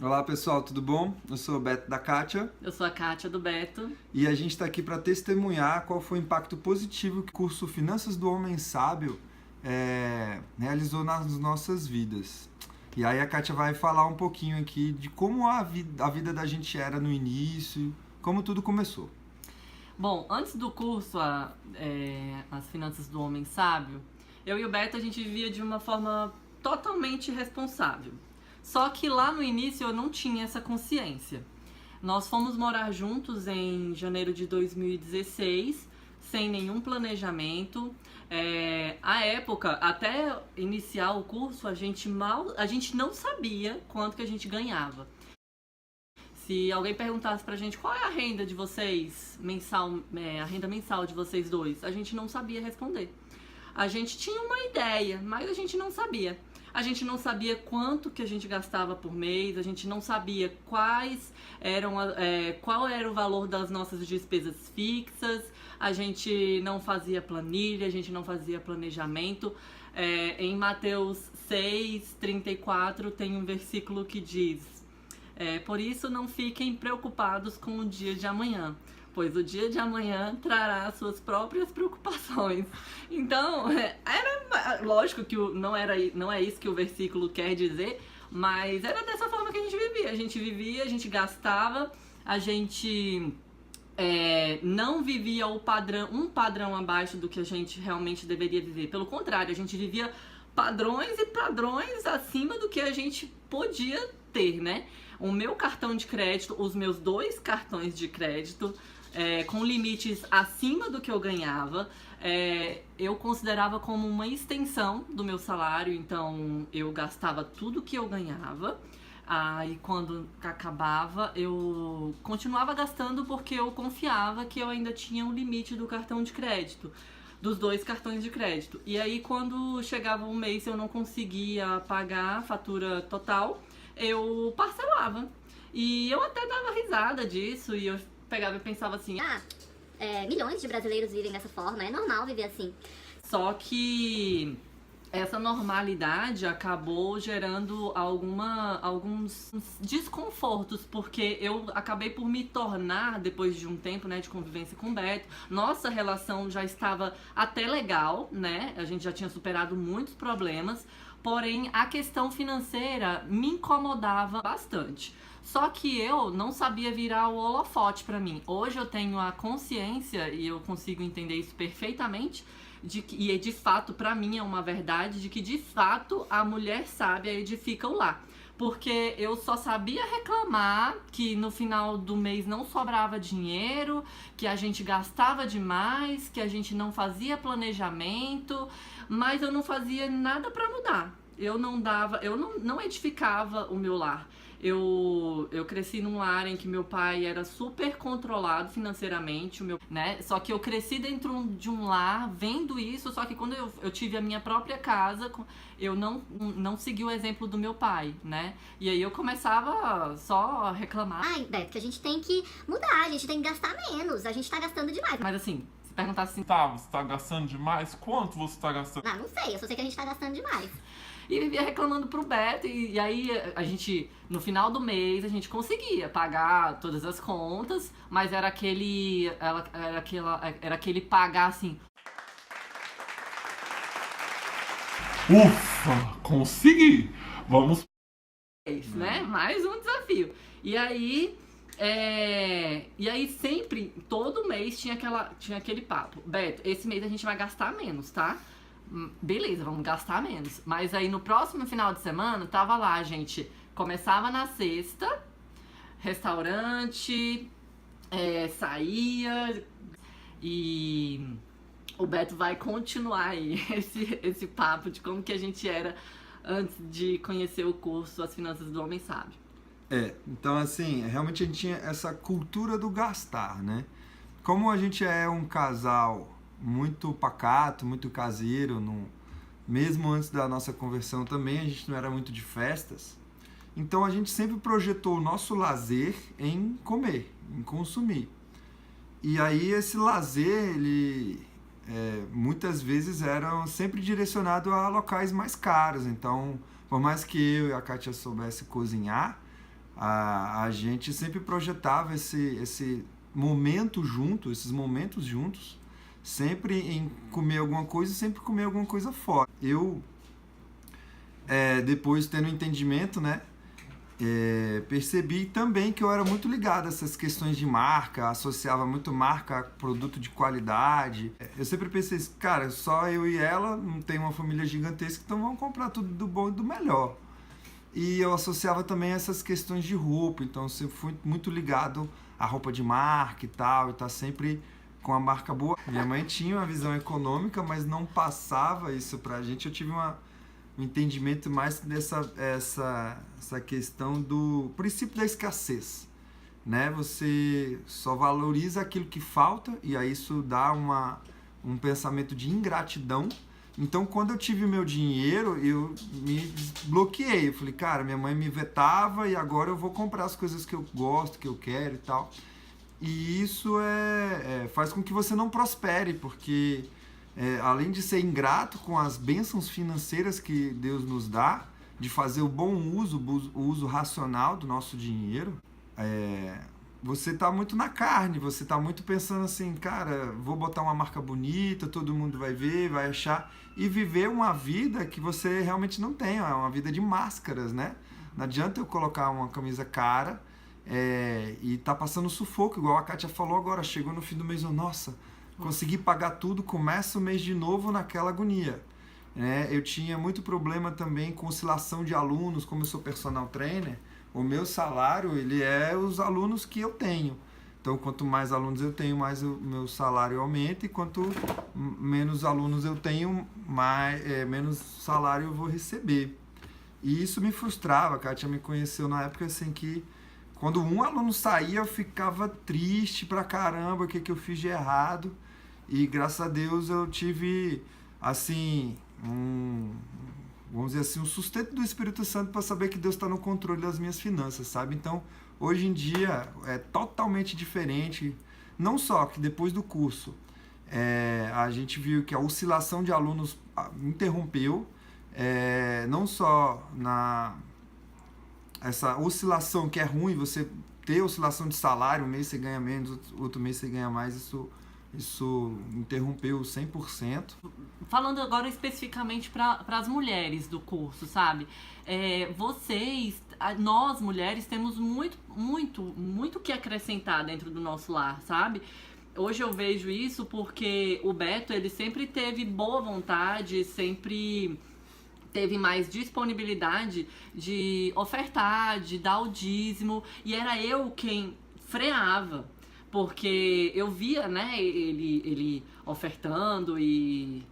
Olá pessoal, tudo bom? Eu sou o Beto da Kátia Eu sou a Kátia do Beto. e a gente está aqui para testemunhar qual foi o impacto positivo que o curso Finanças do Homem Sábio realizou nas nossas vidas. E aí a Kátia vai falar um pouquinho aqui de como a vida da gente era no início, como tudo começou. Bom, antes do curso As Finanças do Homem Sábio, eu e o Beto a gente vivia de uma forma totalmente responsável. Só que lá no início eu não tinha essa consciência. Nós fomos morar juntos em janeiro de 2016, sem nenhum planejamento. À época, até iniciar o curso, a gente não sabia quanto que a gente ganhava. Se alguém perguntasse pra gente qual é a renda de vocês, a renda mensal de vocês dois, a gente não sabia responder. A gente tinha uma ideia, mas a gente não sabia. A gente não sabia quanto que a gente gastava por mês, a gente não sabia qual era o valor das nossas despesas fixas, a gente não fazia planilha, a gente não fazia planejamento. Em Mateus 6:34 tem um versículo que diz: por isso não fiquem preocupados com o dia de amanhã, pois o dia de amanhã trará suas próprias preocupações. Então, era lógico que não é isso que o versículo quer dizer, mas era dessa forma que a gente vivia. A gente gastava, a gente não vivia um padrão abaixo do que a gente realmente deveria viver. Pelo contrário, a gente vivia padrões e padrões acima do que a gente podia ter, né? O meu cartão de crédito, os meus 2 cartões de crédito, com limites acima do que eu ganhava, eu considerava como uma extensão do meu salário, então eu gastava tudo que eu ganhava. E quando acabava, eu continuava gastando porque eu confiava que eu ainda tinha um limite do cartão de crédito, dos 2 cartões de crédito. E aí, quando chegava um mês eu não conseguia pagar a fatura total, eu parcelava. E eu até dava risada disso, e eu pegava e pensava assim: milhões de brasileiros vivem dessa forma, é normal viver assim. Só que essa normalidade acabou gerando alguns desconfortos, porque eu acabei por me tornar, depois de um tempo, né, de convivência com o Beto, nossa relação já estava até legal, né? A gente já tinha superado muitos problemas, porém a questão financeira me incomodava bastante. Só que eu não sabia virar o holofote pra mim. Hoje eu tenho a consciência, e eu consigo entender isso perfeitamente, e de fato, pra mim é uma verdade, de que de fato a mulher sábia edifica o lar. Porque eu só sabia reclamar que no final do mês não sobrava dinheiro, que a gente gastava demais, que a gente não fazia planejamento, mas eu não fazia nada pra mudar. Eu não edificava o meu lar. Eu cresci num lar em que meu pai era super controlado financeiramente, né? Só que eu cresci dentro de um lar vendo isso, só que quando eu tive a minha própria casa, eu não segui o exemplo do meu pai, né? E aí eu começava só a reclamar. Ai, Beto, que a gente tem que mudar, a gente tem que gastar menos, a gente tá gastando demais. Mas assim, se perguntasse assim, Você tá gastando demais? Quanto você tá gastando? Não sei, eu só sei que a gente tá gastando demais. e vivia reclamando pro Beto, e aí a gente, no final do mês, a gente conseguia pagar todas as contas, mas era aquele pagar assim: Ufa, consegui! Vamos. né? Mais um desafio. E aí, sempre, todo mês tinha aquele papo: Beto, esse mês a gente vai gastar menos, tá? Beleza, vamos gastar menos. Mas aí no próximo final de semana, tava lá, a gente começava na sexta, restaurante, saía, e o Beto vai continuar aí esse papo de como que a gente era antes de conhecer o curso As Finanças do Homem Sábio. Então assim, realmente a gente tinha essa cultura do gastar, né? Como a gente é um casal muito pacato, muito caseiro, mesmo antes da nossa conversão também a gente não era muito de festas, então a gente sempre projetou o nosso lazer em comer, em consumir. E aí esse lazer, ele muitas vezes era sempre direcionado a locais mais caros. Então, por mais que eu e a Kátia soubesse cozinhar, A gente sempre projetava esse momento junto, esses momentos juntos, sempre em comer alguma coisa e sempre comer alguma coisa fora. Eu, depois tendo entendimento, né, percebi também que eu era muito ligado a essas questões de marca, associava muito marca a produto de qualidade. Eu sempre pensei, cara, só eu e ela, não tem uma família gigantesca, então vamos comprar tudo do bom e do melhor. E eu associava também essas questões de roupa, então eu sempre fui muito ligado à roupa de marca e tal, e tá sempre com a marca boa. Minha mãe tinha uma visão econômica, mas não passava isso pra gente. Eu tive um entendimento mais dessa essa questão do princípio da escassez, né? Você só valoriza aquilo que falta e aí isso dá um pensamento de ingratidão. Então, quando eu tive meu dinheiro, eu me bloqueei. Eu falei, cara, minha mãe me vetava e agora eu vou comprar as coisas que eu gosto, que eu quero e tal. E isso faz com que você não prospere, porque além de ser ingrato com as bênçãos financeiras que Deus nos dá, de fazer o bom uso, o uso racional do nosso dinheiro, você está muito na carne, você está muito pensando assim, cara, vou botar uma marca bonita, todo mundo vai ver, vai achar, e viver uma vida que você realmente não tem, é uma vida de máscaras, né? Não adianta eu colocar uma camisa cara e tá passando sufoco, igual a Kátia falou agora, chegou no fim do mês, nossa, consegui pagar tudo, começa o mês de novo naquela agonia. Eu tinha muito problema também com oscilação de alunos, como eu sou personal trainer, o meu salário, ele é os alunos que eu tenho. Então, quanto mais alunos eu tenho, mais o meu salário aumenta, e quanto menos alunos eu tenho, menos salário eu vou receber. E isso me frustrava. A Kátia me conheceu na época assim que, quando um aluno saía, eu ficava triste pra caramba, o que eu fiz de errado. E graças a Deus eu tive, assim, vamos dizer assim, um sustento do Espírito Santo para saber que Deus está no controle das minhas finanças, sabe? Então, hoje em dia é totalmente diferente. Não só que depois do curso a gente viu que a oscilação de alunos interrompeu, não só essa oscilação que é ruim, você ter oscilação de salário, um mês você ganha menos, outro mês você ganha mais, isso interrompeu 100%. Falando agora especificamente para as mulheres do curso, sabe? Nós mulheres temos muito que acrescentar dentro do nosso lar, sabe? Hoje eu vejo isso porque o Beto, ele sempre teve boa vontade, sempre teve mais disponibilidade de ofertar, de dar o dízimo, e era eu quem freava. Porque eu via, né, ele ofertando e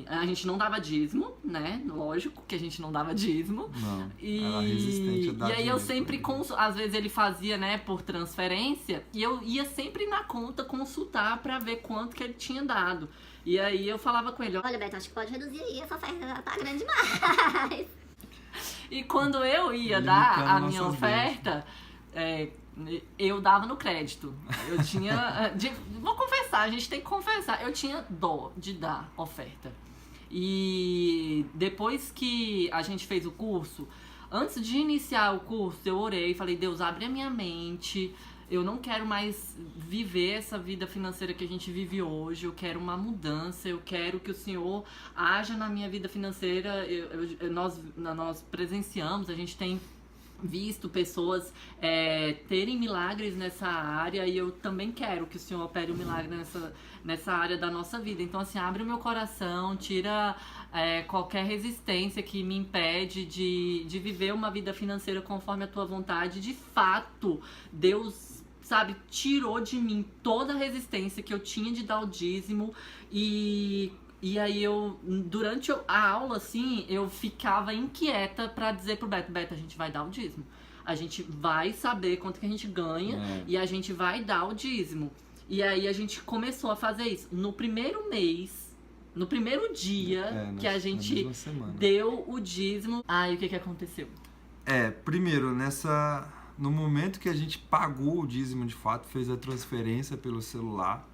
a gente não dava dízimo, né? Lógico que a gente não dava dízimo. Não, era resistente a dar e aí eu sempre, dinheiro. às vezes ele fazia, né, por transferência, e eu ia sempre na conta consultar pra ver quanto que ele tinha dado. E aí eu falava com ele, Olha, Beto, acho que pode reduzir aí, essa oferta tá grande demais. E quando eu ia Limitando dar a minha nossas oferta, eu dava no crédito. Eu tinha... vou confessar, a gente tem que confessar. Eu tinha dó de dar oferta. E depois que a gente fez o curso, antes de iniciar o curso, eu orei e falei, Deus, abre a minha mente. Eu não quero mais viver essa vida financeira que a gente vive hoje. Eu quero uma mudança. Eu quero que o Senhor haja na minha vida financeira. Nós presenciamos, a gente tem visto pessoas terem milagres nessa área, e eu também quero que o Senhor opere um milagre nessa área da nossa vida. Então, assim, abre o meu coração, tira qualquer resistência que me impede de viver uma vida financeira conforme a tua vontade. De fato, Deus, sabe, tirou de mim toda a resistência que eu tinha de dar o dízimo, e aí durante a aula, assim, eu ficava inquieta pra dizer pro Beto, a gente vai dar o dízimo. A gente vai saber quanto que a gente ganha e a gente vai dar o dízimo. E aí a gente começou a fazer isso. No primeiro mês, no primeiro dia que a gente deu o dízimo, aí o que aconteceu? Primeiro, no momento que a gente pagou o dízimo de fato, fez a transferência pelo celular,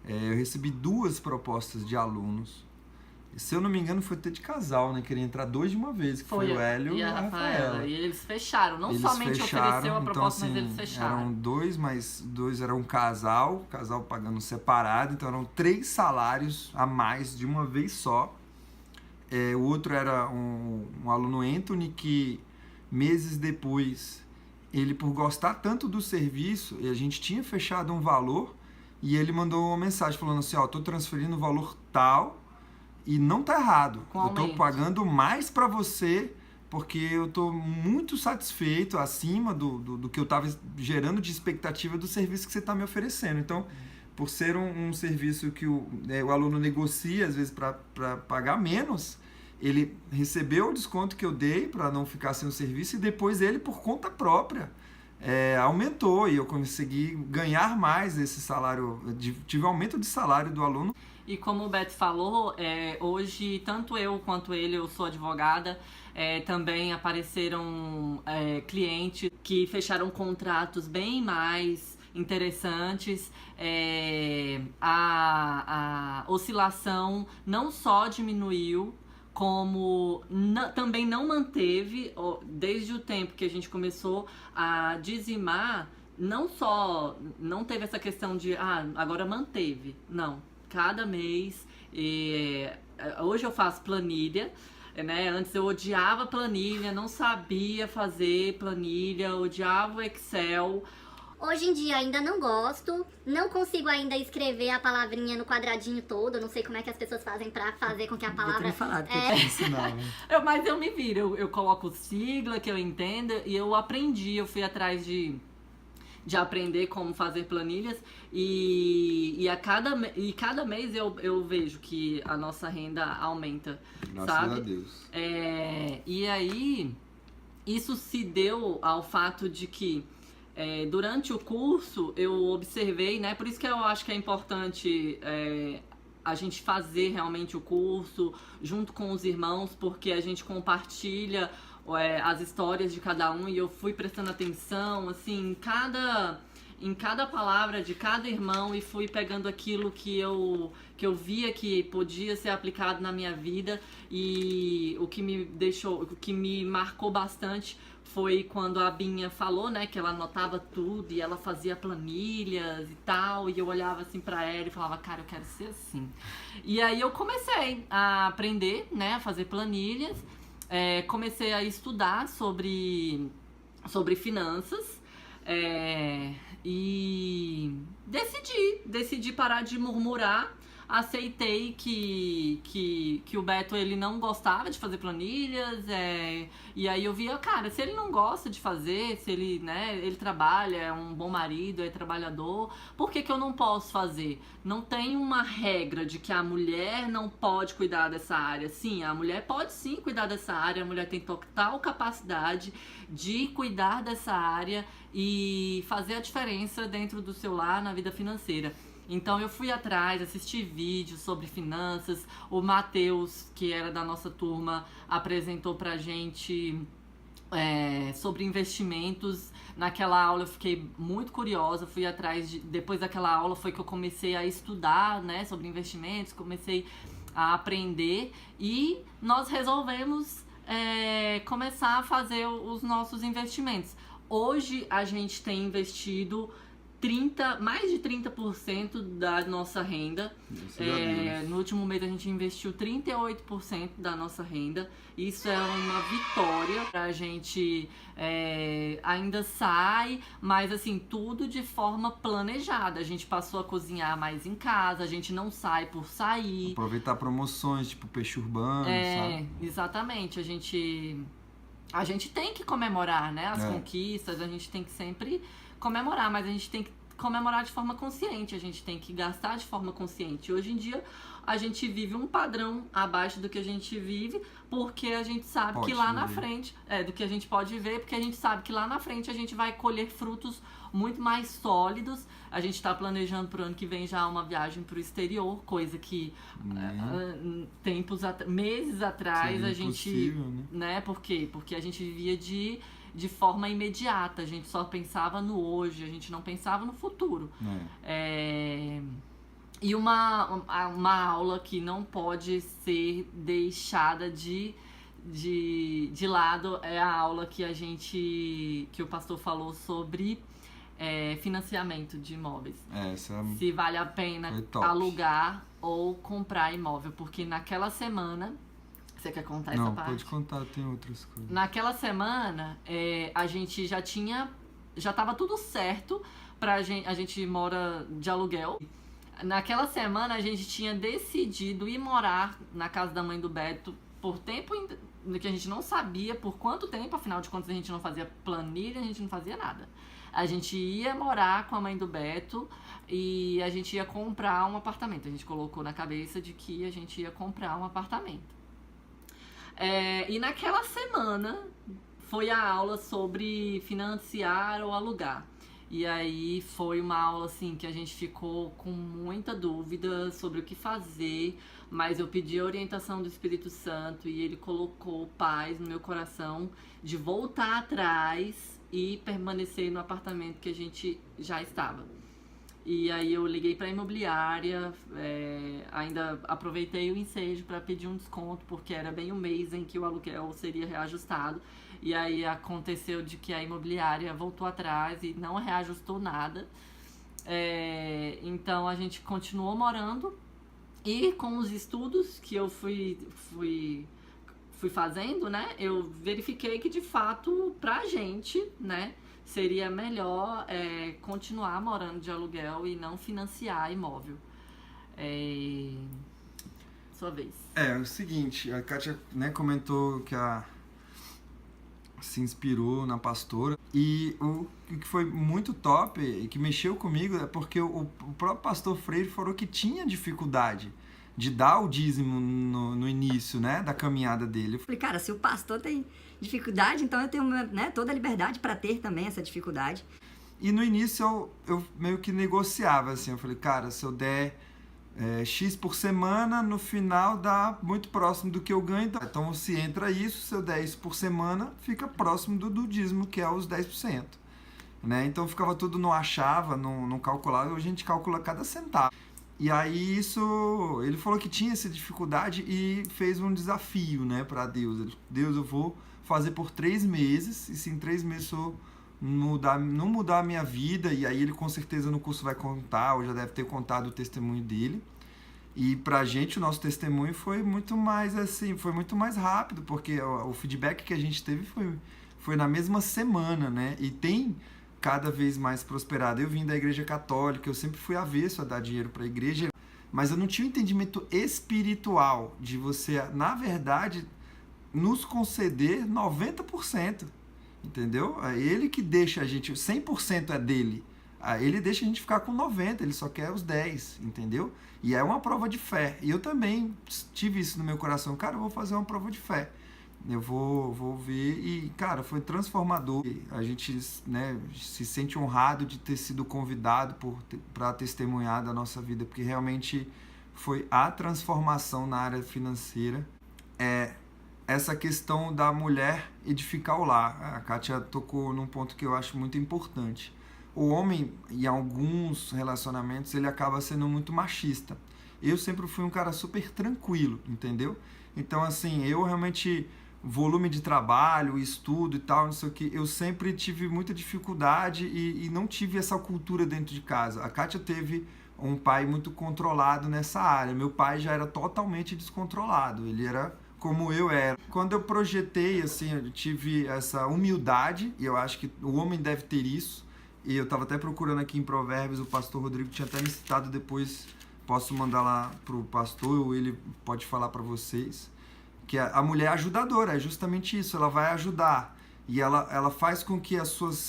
eu recebi 2 propostas de alunos Se eu não me engano, foi até de casal, né? Queria entrar 2 de uma vez, que foi o Hélio e e a Rafaela. E eles fecharam. Não Eles somente fecharam, ofereceu a então, proposta, assim, mas eles fecharam. Eram 2, mas 2 eram um casal pagando separado, então eram 3 salários a mais de uma vez só. O outro era um aluno Anthony que, meses depois, ele por gostar tanto do serviço, e a gente tinha fechado um valor, e ele mandou uma mensagem falando assim, ó, tô transferindo o valor tal, e não tá errado. Com Eu tô aumento. pagando mais para você, porque eu tô muito satisfeito, acima do que eu tava gerando de expectativa do serviço que você tá me oferecendo. Então, por ser um serviço que o aluno negocia, às vezes, para pagar menos, ele recebeu o desconto que eu dei para não ficar sem o serviço, e depois ele, por conta própria, aumentou, e eu consegui ganhar mais esse salário, tive aumento de salário do aluno. E como o Beto falou, hoje, tanto eu quanto ele, eu sou advogada, também apareceram clientes que fecharam contratos bem mais interessantes. A oscilação não só diminuiu, como também não manteve, desde o tempo que a gente começou a dizimar, não teve essa questão de, agora manteve, não. Cada mês, hoje eu faço planilha, né? Antes eu odiava planilha, não sabia fazer planilha, odiava o Excel. Hoje em dia ainda não gosto, não consigo ainda escrever a palavrinha no quadradinho todo, eu não sei como é que as pessoas fazem pra fazer com que a palavra... Mas eu me viro, eu coloco sigla que eu entenda, e eu aprendi, eu fui atrás de aprender como fazer planilhas, e cada mês eu vejo que a nossa renda aumenta, Graças sabe? a Deus. E aí, isso se deu ao fato de que durante o curso eu observei, né? Por isso que eu acho que é importante a gente fazer realmente o curso junto com os irmãos, porque a gente compartilha as histórias de cada um, e eu fui prestando atenção, assim, em cada palavra de cada irmão, e fui pegando aquilo que eu via que podia ser aplicado na minha vida. E o que me marcou bastante foi quando a Binha falou, né, que ela anotava tudo e ela fazia planilhas e tal, e eu olhava assim pra ela e falava, cara, eu quero ser assim. E aí eu comecei a aprender, né, a fazer planilhas. Comecei a estudar sobre finanças, e decidi parar de murmurar. Aceitei que o Beto, ele não gostava de fazer planilhas, e aí eu via, cara, se ele não gosta de fazer, se ele, né, ele trabalha, é um bom marido, é trabalhador, por que eu não posso fazer? Não tem uma regra de que a mulher não pode cuidar dessa área. Sim, a mulher pode sim cuidar dessa área, a mulher tem total capacidade de cuidar dessa área e fazer a diferença dentro do seu lar, na vida financeira. Então eu fui atrás, assisti vídeos sobre finanças. O Matheus, que era da nossa turma, apresentou pra gente sobre investimentos. Naquela aula eu fiquei muito curiosa, fui atrás depois daquela aula foi que eu comecei a estudar, né, sobre investimentos, comecei a aprender, e nós resolvemos começar a fazer os nossos investimentos. Hoje a gente tem investido mais de 30% da nossa renda. No último mês a gente investiu 38% da nossa renda. Isso é uma vitória. A gente ainda sai, mas assim, tudo de forma planejada. A gente passou a cozinhar mais em casa, a gente não sai por sair. Aproveitar promoções, tipo peixe urbano, sabe? Exatamente. A gente tem que comemorar, né, as conquistas, a gente tem que sempre comemorar, mas a gente tem que comemorar de forma consciente, a gente tem que gastar de forma consciente. Hoje em dia, a gente vive um padrão abaixo do que a gente vive, porque a gente sabe que lá na frente, do que a gente pode viver, porque a gente sabe que lá na frente a gente vai colher frutos muito mais sólidos. A gente está planejando pro ano que vem já uma viagem pro exterior, coisa que meses atrás seria a gente... impossível, né? Por quê? Porque a gente vivia de forma imediata, a gente só pensava no hoje, a gente não pensava no futuro. E uma aula que não pode ser deixada de lado é a aula que o pastor falou sobre financiamento de imóveis. Se vale a pena alugar ou comprar imóvel, porque naquela semana... Você quer contar essa parte? Não, pode contar, tem outras coisas. Naquela semana, a gente já estava tudo certo a gente mora de aluguel. Naquela semana, a gente tinha decidido ir morar na casa da mãe do Beto por tempo que a gente não sabia por quanto tempo, afinal de contas a gente não fazia planilha, a gente não fazia nada. A gente ia morar com a mãe do Beto e a gente ia comprar um apartamento. A gente colocou na cabeça de que a gente ia comprar um apartamento. E naquela semana foi a aula sobre financiar ou alugar. E aí foi uma aula assim que a gente ficou com muita dúvida sobre o que fazer, mas eu pedi a orientação do Espírito Santo e ele colocou paz no meu coração de voltar atrás e permanecer no apartamento que a gente já estava. E aí eu liguei para a imobiliária, ainda aproveitei o ensejo para pedir um desconto, porque era bem o mês em que o aluguel seria reajustado. E aí aconteceu de que a imobiliária voltou atrás e não reajustou nada. Então a gente continuou morando e com os estudos que eu fui fazendo, né, eu verifiquei que de fato pra gente, né, seria melhor continuar morando de aluguel e não financiar imóvel. Sua vez. É o seguinte, a Kátia, né, comentou que se inspirou na pastora. E o que foi muito top e que mexeu comigo é porque o próprio pastor Freire falou que tinha dificuldade de dar o dízimo no início, né, da caminhada dele. Eu falei, cara, se o pastor tem dificuldade, então eu tenho, né, toda a liberdade para ter também essa dificuldade. E no início eu meio que negociava, assim, eu falei, cara, se eu der X por semana, no final dá muito próximo do que eu ganho. Então se entra isso, se eu der isso por semana, fica próximo do dízimo, que é os 10%. Né? Então ficava tudo, não achava, não calculava, hoje a gente calcula cada centavo. E aí ele falou que tinha essa dificuldade e fez um desafio, né, para Deus. Deus, eu vou fazer por 3 meses, e se em 3 meses eu não mudar a minha vida, e aí ele com certeza no curso vai contar, ou já deve ter contado o testemunho dele. E pra gente o nosso testemunho foi muito mais assim, foi muito mais rápido, porque o feedback que a gente teve foi na mesma semana, né? E tem cada vez mais prosperado. Eu vim da igreja católica, eu sempre fui avesso a dar dinheiro para a igreja, mas eu não tinha um entendimento espiritual de você, na verdade, nos conceder 90%, entendeu? É ele que deixa a gente, 100% é dele, ele deixa a gente ficar com 90%, ele só quer os 10%, entendeu? E é uma prova de fé, e eu também tive isso no meu coração, cara, eu vou fazer uma prova de fé. Eu vou ver e, cara, foi transformador. A gente, né, se sente honrado de ter sido convidado para testemunhar da nossa vida, porque realmente foi a transformação na área financeira. Essa questão da mulher edificar o lar. A Kátia tocou num ponto que eu acho muito importante. O homem, em alguns relacionamentos, ele acaba sendo muito machista. Eu sempre fui um cara super tranquilo, entendeu? Então, assim, eu realmente... volume de trabalho, estudo e tal, não sei o que, eu sempre tive muita dificuldade e não tive essa cultura dentro de casa. A Kátia teve um pai muito controlado nessa área. Meu pai já era totalmente descontrolado, ele era como eu era. Quando eu projetei, assim, eu tive essa humildade, e eu acho que o homem deve ter isso, e eu estava até procurando aqui em Provérbios, o pastor Rodrigo tinha até me citado, depois posso mandar lá pro pastor, ou ele pode falar para vocês, que a mulher é ajudadora, é justamente isso, ela vai ajudar e ela faz com que a sua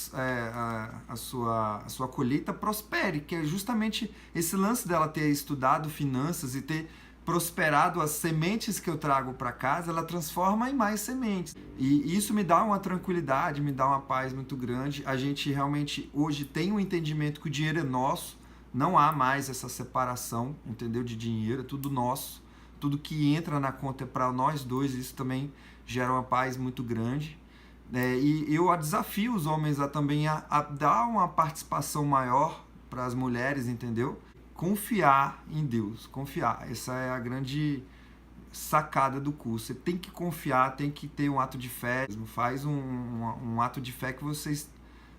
colheita prospere, que é justamente esse lance dela ter estudado finanças e ter prosperado as sementes que eu trago para casa, ela transforma em mais sementes. E isso me dá uma tranquilidade, me dá uma paz muito grande. A gente realmente hoje tem um entendimento que o dinheiro é nosso, não há mais essa separação, entendeu, de dinheiro, é tudo nosso. Tudo que entra na conta é para nós dois, isso também gera uma paz muito grande. E eu desafio os homens também a dar uma participação maior para as mulheres, entendeu? confiar em Deus, confiar. Essa é a grande sacada do curso. Você tem que confiar, tem que ter um ato de fé. Faz um ato de fé que vocês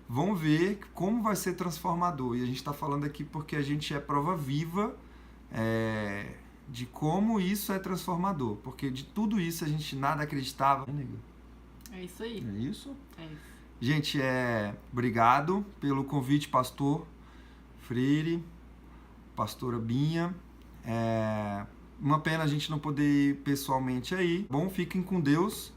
vão ver como vai ser transformador. E a gente está falando aqui porque a gente é prova viva de como isso é transformador. Porque de tudo isso a gente nada acreditava. É isso aí. É isso? É isso. Gente, obrigado pelo convite, pastor Freire, pastora Binha. Uma pena a gente não poder ir pessoalmente aí. Bom, fiquem com Deus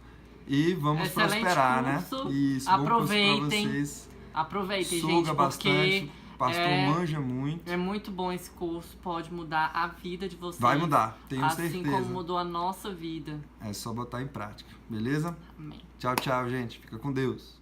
e vamos Excelente prosperar, curso. né? Isso, Aproveitem. bom curso pra vocês. Aproveitem, Suga gente, bastante. porque O pastor manja muito. é muito bom esse curso, pode mudar a vida de vocês. Vai mudar, tenho assim certeza. como mudou a nossa vida. É só botar em prática, beleza? Amém. Tchau, tchau, gente. Fica com Deus.